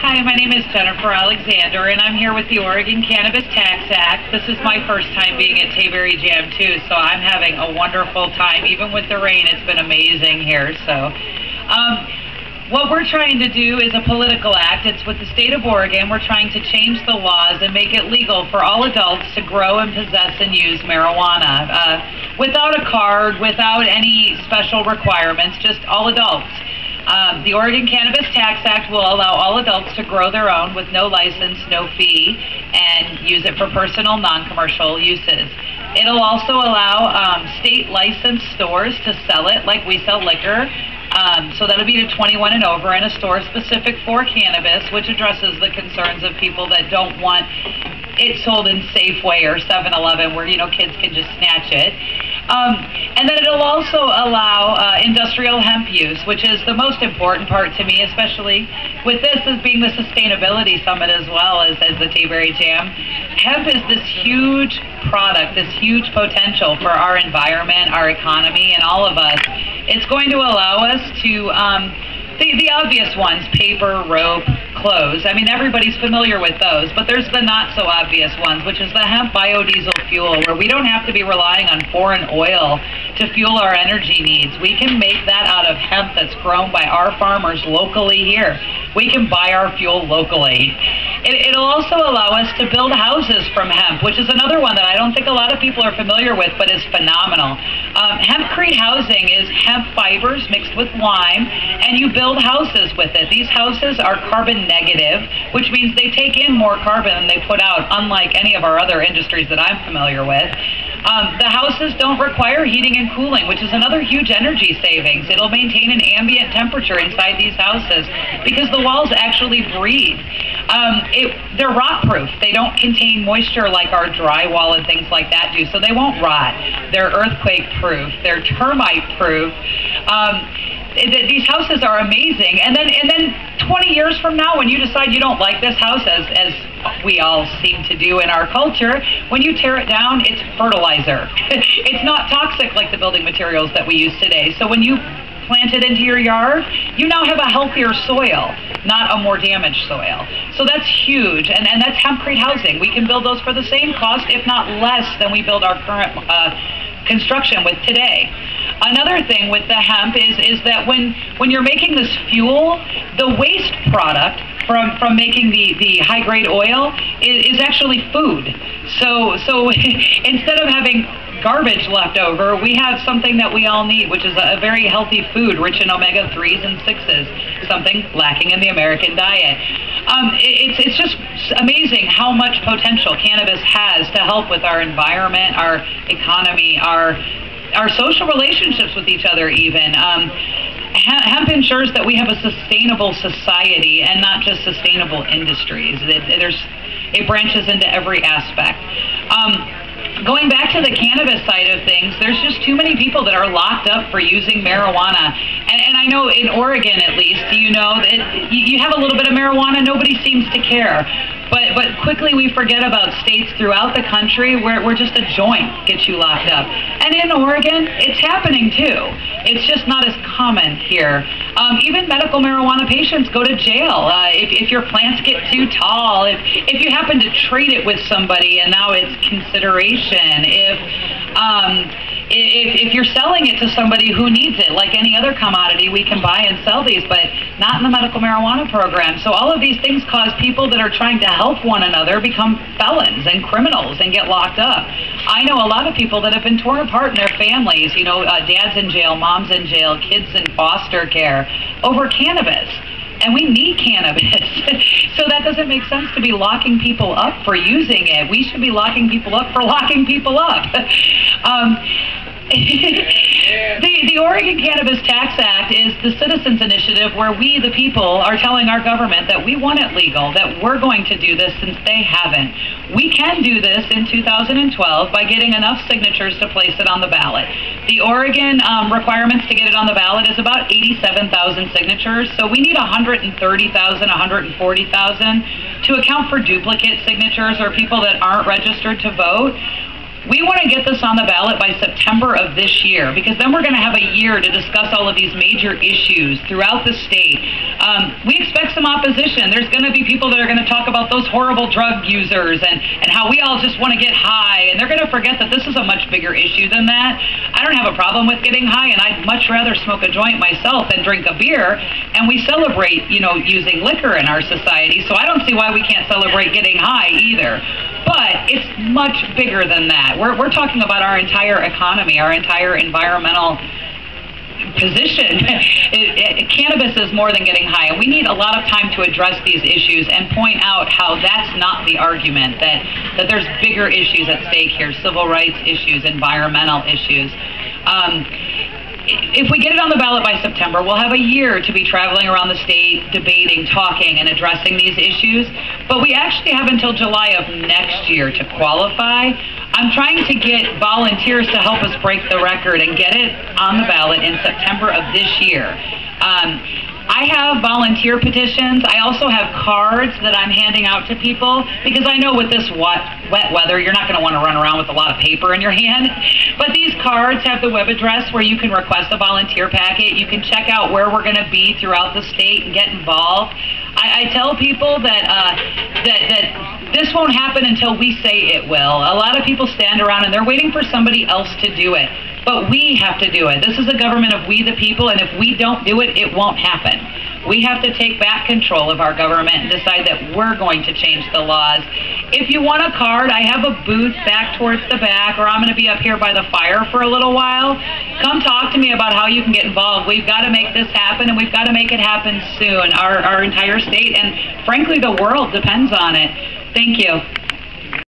Hi, my name is Jennifer Alexander, and I'm here with the Oregon Cannabis Tax Act. This is my first time being at Tayberry Jam, too, so I'm having a wonderful time. Even with the rain, it's been amazing here. So, what we're trying to do is a political act. It's with the state of Oregon. We're trying to change the laws and make it legal for all adults to grow and possess and use marijuana without a card, without any special requirements, just all adults. The Oregon Cannabis Tax Act will allow all adults to grow their own with no license, no fee, and use it for personal, non-commercial uses. It'll also allow state licensed stores to sell it like we sell liquor. So that'll be to 21 and over, in a store specific for cannabis, which addresses the concerns of people that don't want it sold in Safeway or 7-Eleven where, kids can just snatch it. And then it'll also allow industrial hemp use, which is the most important part to me, especially with this as being the sustainability summit as well as the Tayberry Jam. Hemp is this huge product, this huge potential for our environment, our economy, and all of us. It's going to allow us to, the obvious ones, paper, rope, clothes. I mean, everybody's familiar with those, but there's the not so obvious ones, which is the hemp biodiesel fuel, where we don't have to be relying on foreign oil to fuel our energy needs. We can make that out of hemp that's grown by our farmers locally here. We can buy our fuel locally. It'll also allow us to build houses from hemp, which is another one that I don't think a lot of people are familiar with, but is phenomenal. Hempcrete housing is hemp fibers mixed with lime, and you build houses with it. These houses are carbon negative, which means they take in more carbon than they put out, unlike any of our other industries that I'm familiar with. The houses don't require heating and cooling, which is another huge energy savings. It'll maintain an ambient temperature inside these houses because the walls actually breathe. They're rot-proof. They don't contain moisture like our drywall and things like that do, so they won't rot. They're earthquake-proof. They're termite-proof. These houses are amazing. And then 20 years from now, when you decide you don't like this house, as we all seem to do in our culture, when you tear it down, it's fertilizer. It's not toxic like the building materials that we use today. So when you plant it into your yard, you now have a healthier soil, not a more damaged soil. So that's huge, and that's hempcrete housing. We can build those for the same cost, if not less, than we build our current construction with today. Another thing with the hemp is that when you're making this fuel, the waste product from making the high-grade oil is actually food. So instead of having garbage left over, we have something that we all need, which is a very healthy food rich in omega-3s and 6s, something lacking in the American diet. It's just amazing how much potential cannabis has to help with our environment, our economy, our social relationships with each other even. Hemp ensures that we have a sustainable society and not just sustainable industries. It branches into every aspect. Going back to the cannabis side of things, there's just too many people that are locked up for using marijuana. And I know in Oregon, at least, that you have a little bit of marijuana, nobody seems to care. But quickly we forget about states throughout the country where just a joint gets you locked up. And in Oregon, it's happening too. It's just not as common here. Even medical marijuana patients go to jail if your plants get too tall, if you happen to trade it with somebody and now it's consideration, if you're selling it to somebody who needs it, like any other commodity, we can buy and sell these, but not in the medical marijuana program. So all of these things cause people that are trying to help one another become felons and criminals and get locked up. I know a lot of people that have been torn apart in their families, dad's in jail, mom's in jail, kids in foster care, over cannabis. And we need cannabis. So that doesn't make sense to be locking people up for using it. We should be locking people up for locking people up. The Oregon Cannabis Tax Act is the citizens initiative where we, the people, are telling our government that we want it legal, that we're going to do this since they haven't. We can do this in 2012 by getting enough signatures to place it on the ballot. The Oregon requirements to get it on the ballot is about 87,000 signatures, so we need 130,000, 140,000 to account for duplicate signatures or people that aren't registered to vote. We want to get this on the ballot by September of this year, because then we're going to have a year to discuss all of these major issues throughout the state. We expect some opposition. There's going to be people that are going to talk about those horrible drug users and how we all just want to get high, and they're going to forget that this is a much bigger issue than that. I don't have a problem with getting high, and I'd much rather smoke a joint myself than drink a beer, and we celebrate, using liquor in our society, so I don't see why we can't celebrate getting high either. But it's much bigger than that. We're talking about our entire economy, our entire environmental position. Cannabis is more than getting high, and we need a lot of time to address these issues and point out how that's not the argument, that there's bigger issues at stake here, civil rights issues, environmental issues. If we get it on the ballot by September, we'll have a year to be traveling around the state, debating, talking, and addressing these issues. But we actually have until July of next year to qualify. I'm trying to get volunteers to help us break the record and get it on the ballot in September of this year. I have volunteer petitions. I also have cards that I'm handing out to people, because I know with this wet weather, you're not going to want to run around with a lot of paper in your hand. But these cards have the web address where you can request a volunteer packet. You can check out where we're going to be throughout the state and get involved. I tell people that this won't happen until we say it will. A lot of people stand around and they're waiting for somebody else to do it. But we have to do it. This is a government of we the people, and if we don't do it, it won't happen. We have to take back control of our government and decide that we're going to change the laws. If you want a card, I have a booth back towards the back, or I'm going to be up here by the fire for a little while. Come talk to me about how you can get involved. We've got to make this happen, and we've got to make it happen soon. Our entire state and, frankly, the world depends on it. Thank you.